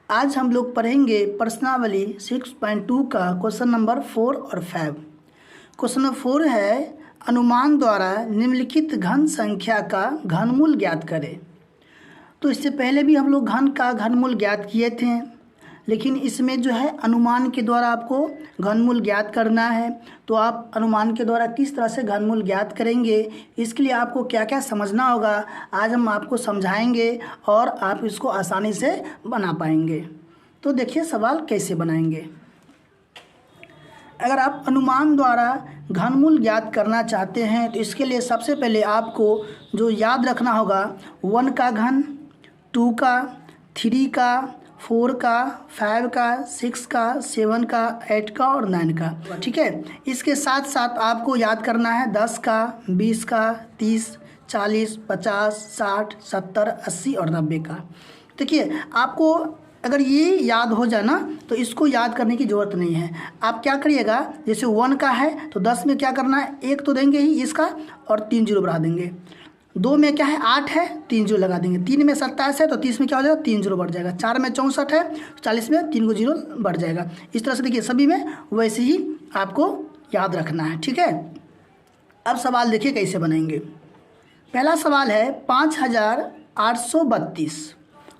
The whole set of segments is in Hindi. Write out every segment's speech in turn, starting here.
आज हम लोग पढ़ेंगे प्रश्नावली 6.2 का क्वेश्चन नंबर 4 और 5। क्वेश्चन नंबर 4 है अनुमान द्वारा निम्नलिखित घन संख्या का घनमूल ज्ञात करें। तो इससे पहले भी हम लोग घन का घनमूल ज्ञात किए थे, लेकिन इसमें जो है अनुमान के द्वारा आपको घनमूल ज्ञात करना है। तो आप अनुमान के द्वारा किस तरह से घनमूल ज्ञात करेंगे, इसके लिए आपको क्या क्या समझना होगा, आज हम आपको समझाएंगे और आप इसको आसानी से बना पाएंगे। तो देखिए सवाल कैसे बनाएंगे। अगर आप अनुमान द्वारा घनमूल ज्ञात करना चाहते हैं तो इसके लिए सबसे पहले आपको जो याद रखना होगा 1 का घन, 2 का, 3 का, 4 का, 5 का, 6 का, 7 का, 8 का और 9 का। ठीक है, इसके साथ साथ आपको याद करना है 10 का, 20 का, 30, 40, 50, 60, 70, 80 और 90 का। देखिए आपको अगर ये याद हो जाए ना तो इसको याद करने की ज़रूरत नहीं है। आप क्या करिएगा, जैसे 1 का है तो 10 में क्या करना है, 1 तो देंगे ही इसका और 3 जीरो बढ़ा देंगे। 2 में क्या है 8 है, 3 जीरो लगा देंगे। 3 में 27 है तो 30 में क्या हो जाएगा 3 जीरो बढ़ जाएगा। 4 में 64 है, 40 में 3 को जीरो बढ़ जाएगा। इस तरह से देखिए सभी में वैसे ही आपको याद रखना है। ठीक है, अब सवाल देखिए कैसे बनाएंगे। पहला सवाल है 5832।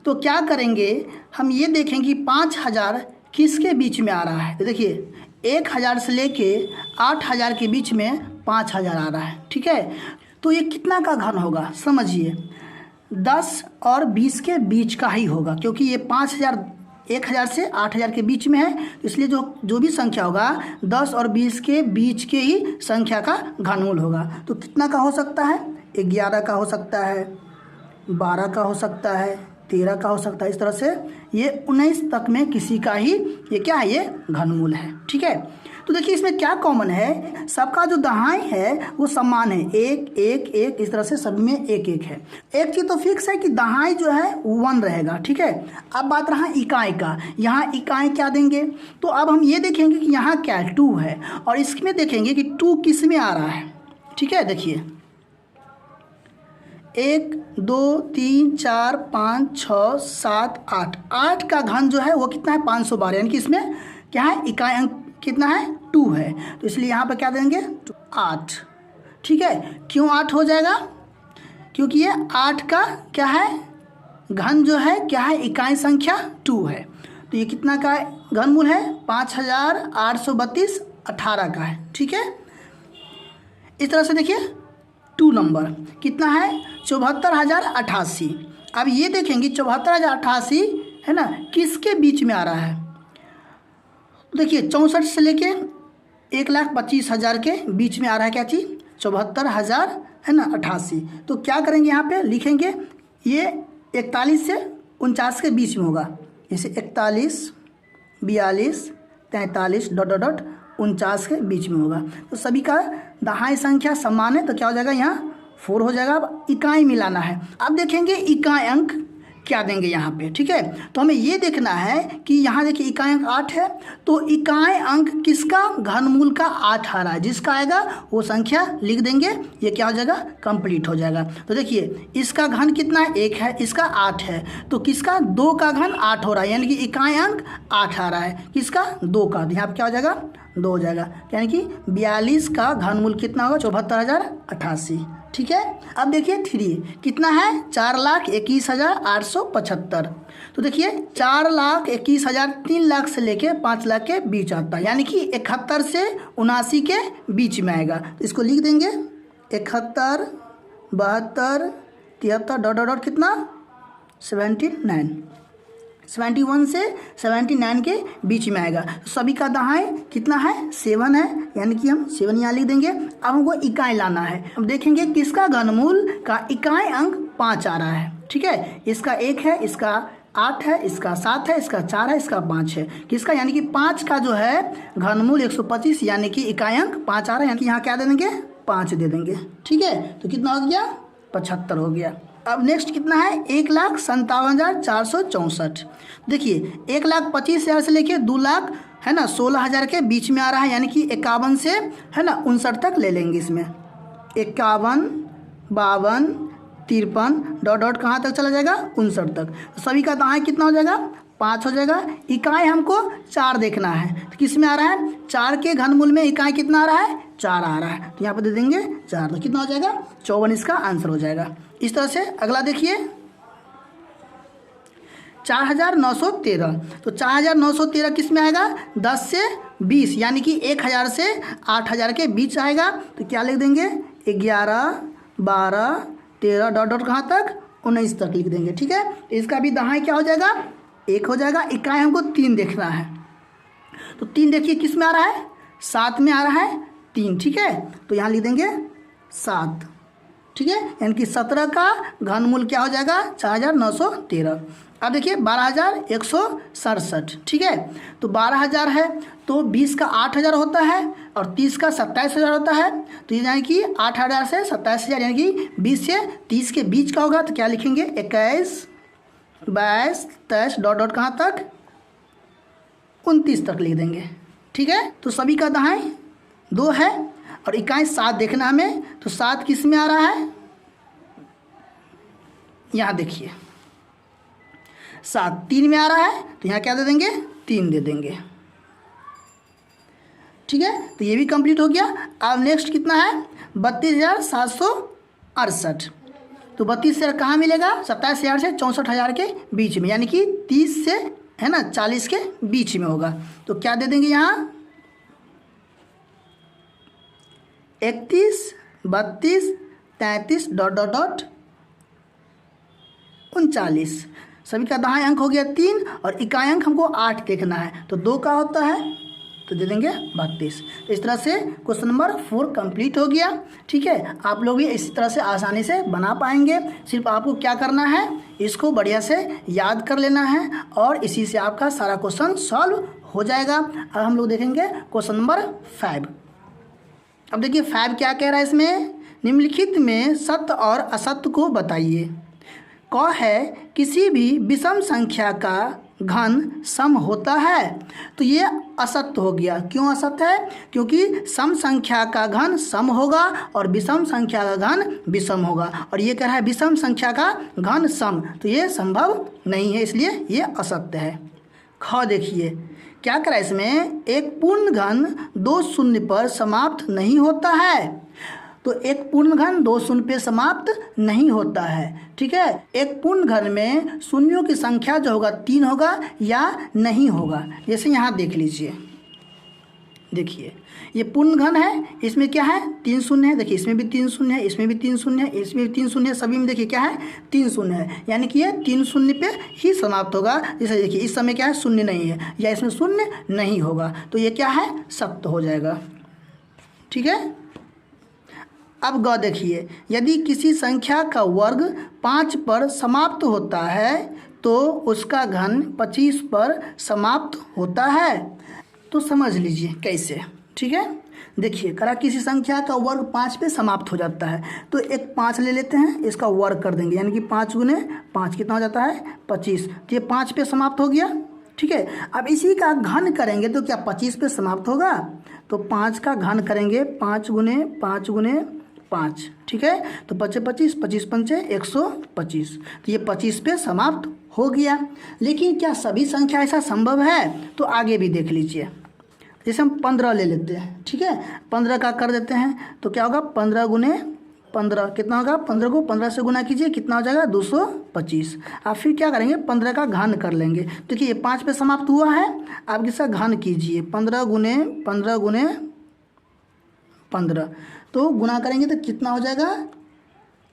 तो क्या करेंगे, हम ये देखेंगे कि 5000 किसके बीच में आ रहा है। तो देखिए 1000 से लेके 8000 के बीच में 5000 आ रहा है। ठीक है, तो ये कितना का घन होगा समझिए, 10 और 20 के बीच का ही होगा, क्योंकि ये 5000 1000 से 8000 के बीच में है, इसलिए जो भी संख्या होगा 10 और 20 के बीच के ही संख्या का घनमूल होगा। तो कितना का हो सकता है, 11 का हो सकता है, 12 का हो सकता है, 13 का हो सकता है। इस तरह से ये 19 तक में किसी का ही ये क्या है, ये घनमूल है। ठीक है, तो देखिए इसमें क्या कॉमन है, सबका जो दहाई है वो समान है, 1 1 1, इस तरह से सब में 1 1 है। एक चीज़ तो फिक्स है कि दहाई जो है 1 रहेगा। ठीक है, अब बात रहा इकाई का, यहाँ इकाई क्या देंगे, तो अब हम ये देखेंगे कि यहाँ क्या है 2 है, और इसमें देखेंगे कि 2 किस में आ रहा है। ठीक है, देखिए 1 2 3 4 5 6 7 8, 8 का घन जो है वो कितना है 512, यानी कि इसमें क्या है इकाई अंक कितना है 2 है, तो इसलिए यहाँ पर क्या देंगे 8। ठीक है, क्यों 8 हो जाएगा, क्योंकि ये 8 का क्या है घन जो है क्या है इकाई संख्या 2 है। तो ये कितना का घनमूल है 5832 18 का है। ठीक है, इस तरह से देखिए 2 नंबर कितना है 74088। अब ये देखेंगे 74088 है ना किसके बीच में आ रहा है। देखिए 64 से लेके 1,25,000 के बीच में आ रहा है क्या चीज़ 74000 है ना 88। तो क्या करेंगे यहाँ पे लिखेंगे ये 41 से 49 के बीच में होगा, जैसे 41 42 43 ... 49 के बीच में होगा। तो सभी का दहाई संख्या समान है, तो क्या हो जाएगा यहाँ 4 हो जाएगा। अब इकाई मिलाना है, अब देखेंगे इकाई अंक क्या देंगे यहाँ पे। ठीक है, तो हमें ये देखना है कि यहाँ देखिए इकाई अंक 8 है, तो इकाई अंक किसका घनमूल का 8 आ रहा है, जिसका आएगा वो संख्या लिख देंगे, ये क्या हो जाएगा कंप्लीट हो जाएगा। तो देखिए इसका घन कितना है 1 है, इसका 8 है, तो किसका 2 का घन 8 हो रहा है, यानी कि इकाई अंक 8 आ रहा है, किसका 2 का, यहाँ पर क्या हो जाएगा 2 हो जाएगा, यानी कि 42 का घनमूल कितना होगा 74088। ठीक है, अब देखिए 3 कितना है 4,21,875। तो देखिए 4,21,000 3 लाख से लेके 5 लाख के बीच आता है, यानी कि 71 से 79 के बीच में आएगा। तो इसको लिख देंगे 71 72 73 ... कितना 79, 71 से 79 के बीच में आएगा। तो सभी का दहाई कितना है 7 है, यानी कि हम 7 यहाँ लिख देंगे। अब हमको इकाई लाना है, अब देखेंगे किसका घनमूल का इकाई अंक 5 आ रहा है। ठीक है, इसका 1 है, इसका 8 है, इसका 7 है, इसका 4 है, इसका 5 है, किसका यानी कि 5 का जो है घनमूल 125, यानी कि इकाई अंक 5 आ रहा है, यानी कि यहाँ क्या दे देंगे 5 दे देंगे। ठीक है, तो कितना हो गया 75 हो गया। अब नेक्स्ट कितना है 1,57,464। देखिए 1,25,000 से लेके 2 लाख है ना 16,000 के बीच में आ रहा है, यानी कि 51 से है ना 59 तक ले लेंगे। इसमें 51 52 53 ... कहाँ तक चला जाएगा 59 तक। तो सभी का दाएँ कितना हो जाएगा 5 हो जाएगा। इकाई हमको 4 देखना है, तो किस में आ रहा है, 4 के घनमूल में इकाई कितना आ रहा है, 4 आ रहा है, तो यहाँ पर दे देंगे 4, तो कितना हो जाएगा 54 इसका आंसर हो जाएगा। इस तरह से अगला देखिए 4913, तो 4913 किस में आएगा, 10 से 20 यानी कि 1000 से 8000 के बीच आएगा, तो क्या लिख देंगे 11 12 13 डॉट डॉट कहाँ तक 19 तक लिख देंगे। ठीक है, इसका भी दहाई क्या हो जाएगा 1 हो जाएगा। इकाई हमको 3 देखना है, तो 3 देखिए किस में आ रहा है, 7 में आ रहा है 3। ठीक है, तो यहाँ लिख देंगे 7। ठीक है, यानी कि 17 का घनमूल क्या हो जाएगा 4913। अब देखिए 12167। ठीक है, तो 12000 है तो 20 का 8000 होता है और 30 का 27000 होता है, तो ये यानी कि 8000 से 27000 यानी कि 20 से 30 के बीच का होगा, तो क्या लिखेंगे 21 22 23 डॉट डॉट कहाँ तक 29 तक लिख देंगे। ठीक है, तो सभी का दहाई 2 है और इकाई 7 देखना हमें, तो 7 किस में आ रहा है, यहाँ देखिए 7 3 में आ रहा है, तो यहाँ क्या दे देंगे 3 दे देंगे। ठीक है, तो ये भी कंप्लीट हो गया। अब नेक्स्ट कितना है 32768, तो 32,000 कहाँ मिलेगा, 27,000 से 64,000 के बीच में, यानी कि 30 से है ना 40 के बीच में होगा, तो क्या दे देंगे यहाँ 31 32 33 डॉट डॉट डॉट 39। सभी का दहाई अंक हो गया 3 और इकाई अंक हमको 8 देखना है, तो 2 का होता है तो दे देंगे 32। तो इस तरह से क्वेश्चन नंबर 4 कंप्लीट हो गया। ठीक है, आप लोग भी इस तरह से आसानी से बना पाएंगे। सिर्फ आपको क्या करना है, इसको बढ़िया से याद कर लेना है और इसी से आपका सारा क्वेश्चन सॉल्व हो जाएगा। अब हम लोग देखेंगे क्वेश्चन नंबर 5। अब देखिए 5 क्या कह रहा है इसमें, निम्नलिखित में सत्य और असत्य को बताइए। क है किसी भी विषम संख्या का घन सम होता है, तो ये असत्य हो गया। क्यों असत्य है, क्योंकि सम संख्या का घन सम होगा और विषम संख्या का घन विषम होगा, और ये कह रहा है विषम संख्या का घन सम, तो ये संभव नहीं है, इसलिए ये असत्य है। ख देखिए क्या करा इसमें, एक पूर्ण घन 2 शून्य पर समाप्त नहीं होता है, तो एक पूर्ण घन 2 शून्य पे समाप्त नहीं होता है। ठीक है, एक पूर्ण घन में शून्यों की संख्या जो होगा 3 होगा या नहीं होगा। जैसे यहाँ देख लीजिए, देखिए ये पूर्ण घन है, इसमें क्या है 3 शून्य है, देखिए इसमें भी 3 शून्य है, इसमें भी 3 शून्य है, इसमें भी 3 शून्य है, सभी में देखिए क्या है 3 शून्य है, यानी कि ये 3 शून्य पे ही समाप्त होगा। जैसे देखिए इस समय क्या है शून्य नहीं है या इसमें शून्य नहीं होगा, तो ये क्या है सत्य हो जाएगा। ठीक है, अब ग देखिए, यदि किसी संख्या का वर्ग 5 पर समाप्त होता है तो उसका घन 25 पर समाप्त होता है, तो समझ लीजिए कैसे। ठीक है, देखिए करा किसी संख्या का वर्ग 5 पे समाप्त हो जाता है, तो एक 5 ले लेते हैं, इसका वर्ग कर देंगे, यानी कि 5 गुने 5 कितना हो जाता है 25, तो ये 5 पे समाप्त हो गया। ठीक है, अब इसी का घन करेंगे तो क्या 25 पे समाप्त होगा, तो 5 का घन करेंगे 5 गुने 5 गुने 5। ठीक है, तो 25 25 पंचे 125, तो ये 25 पे समाप्त हो गया। लेकिन क्या सभी संख्या ऐसा संभव है, तो आगे भी देख लीजिए। जैसे हम 15 ले लेते हैं, ठीक है 15 का कर देते हैं, तो क्या होगा 15 गुने 15 कितना होगा, 15 को 15 से गुना कीजिए कितना हो जाएगा 225। आप फिर क्या करेंगे 15 का घन कर लेंगे, देखिए ये 5 पे समाप्त हुआ है, आप इसका घन कीजिए 15 गुने 15 गुने 15, तो गुना करेंगे तो कितना हो जाएगा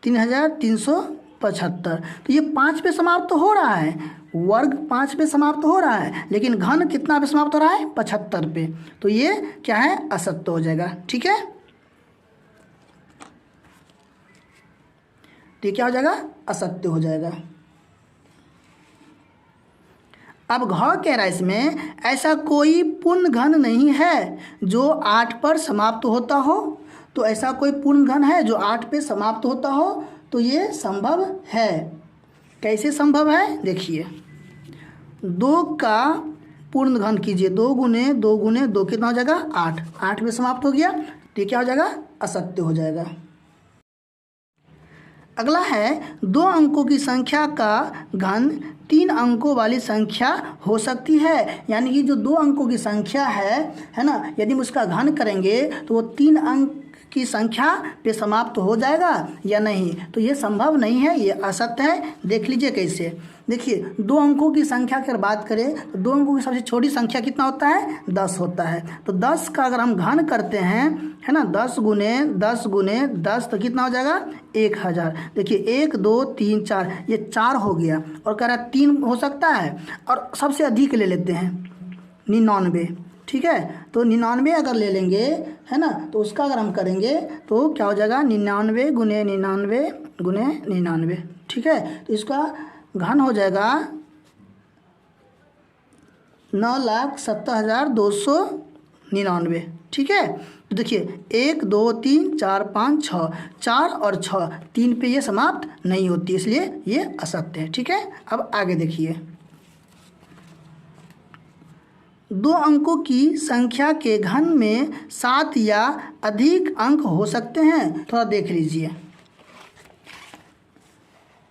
3375। तो ये 5 पे समाप्त तो हो रहा है, वर्ग 5 पे समाप्त हो रहा है, लेकिन घन कितना पे समाप्त हो रहा है 75 पे, तो ये क्या है असत्य हो जाएगा। ठीक है, तो ये क्या हो जाएगा असत्य हो जाएगा। अब घ कह रहा है इसमें, ऐसा कोई पूर्ण घन नहीं है जो 8 पर समाप्त होता हो, तो ऐसा कोई पूर्ण घन है जो 8 पे समाप्त होता हो, तो ये संभव है। कैसे संभव है, देखिए 2 का पूर्ण घन कीजिए, 2 गुने 2 गुने 2 कितना हो जाएगा 8, 8 पे समाप्त हो गया, तो क्या हो जाएगा असत्य हो जाएगा। अगला है 2 अंकों की संख्या का घन 3 अंकों वाली संख्या हो सकती है। यानी कि जो 2 अंकों की संख्या है ना, यदि हम उसका घन करेंगे तो वो 3 अंक की संख्या पे समाप्त हो जाएगा या नहीं। तो ये संभव नहीं है, ये असत्य है। देख लीजिए कैसे। देखिए 2 अंकों की संख्या की अगर बात करें तो 2 अंकों की सबसे छोटी संख्या कितना होता है? 10 होता है। तो 10 का अगर हम घन करते हैं, है ना, 10 गुने 10 गुने 10 तो कितना हो जाएगा? 1000। देखिए 1 2 3 4, ये 4 हो गया और कह रहा है 3 हो सकता है। और सबसे अधिक ले लेते हैं 99, ठीक है। तो 99 अगर ले लेंगे, है ना, तो उसका अगर हम करेंगे तो क्या हो जाएगा? 99 गुने 99 गुने 99, ठीक है। तो इसका घन हो जाएगा 9,70,299, ठीक है। तो देखिए 1 2 3 4 5 6, 4 और 6, 3 पे ये समाप्त नहीं होती, इसलिए ये असत्य है, ठीक है। अब आगे देखिए, 2 अंकों की संख्या के घन में 7 या अधिक अंक हो सकते हैं। थोड़ा देख लीजिए।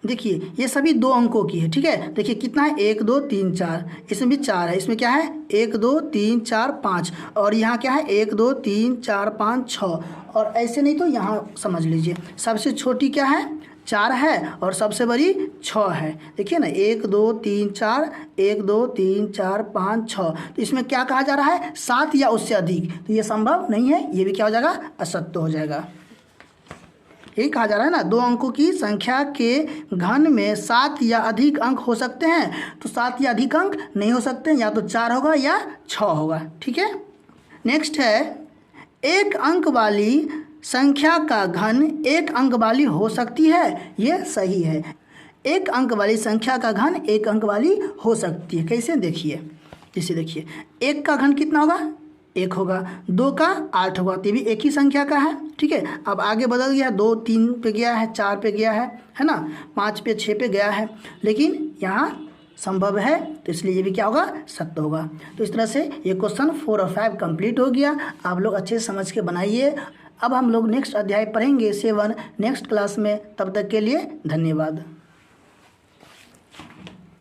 देखिए ये सभी 2 अंकों की है, ठीक है। देखिए कितना है? 1 2 3 4, इसमें भी 4 है। इसमें क्या है? 1 2 3 4 5, और यहाँ क्या है? 1 2 3 4 5 6। और ऐसे नहीं तो यहाँ समझ लीजिए, सबसे छोटी क्या है? 4 है और सबसे बड़ी 6 है। देखिए ना, 1 2 3 4, 1 2 3 4 5 6। तो इसमें क्या कहा जा रहा है? 7 या उससे अधिक। तो ये संभव नहीं है, ये भी क्या हो जाएगा? असत्य हो जाएगा। यही कहा जा रहा है ना, 2 अंकों की संख्या के घन में 7 या अधिक अंक हो सकते हैं। तो 7 या अधिक अंक नहीं हो सकते, या तो 4 होगा या 6 होगा, ठीक है। नेक्स्ट है, 1 अंक वाली संख्या का घन 1 अंक वाली हो सकती है। ये सही है। 1 अंक वाली संख्या का घन 1 अंक वाली हो सकती है। कैसे? देखिए, जैसे देखिए 1 का घन कितना होगा? 1 होगा। 2 का 8 होगा, तो ये भी एक ही संख्या का है, ठीक है। अब आगे बदल गया, 2 3 पे गया है, 4 पे गया है ना, 5 पे 6 पे गया है, लेकिन यहाँ संभव है, तो इसलिए ये भी क्या होगा? सत्य होगा। तो इस तरह से ये क्वेश्चन 4 और 5 कंप्लीट हो गया। आप लोग अच्छे से समझ के बनाइए। अब हम लोग नेक्स्ट अध्याय पढ़ेंगे 7 नेक्स्ट क्लास में। तब तक के लिए धन्यवाद।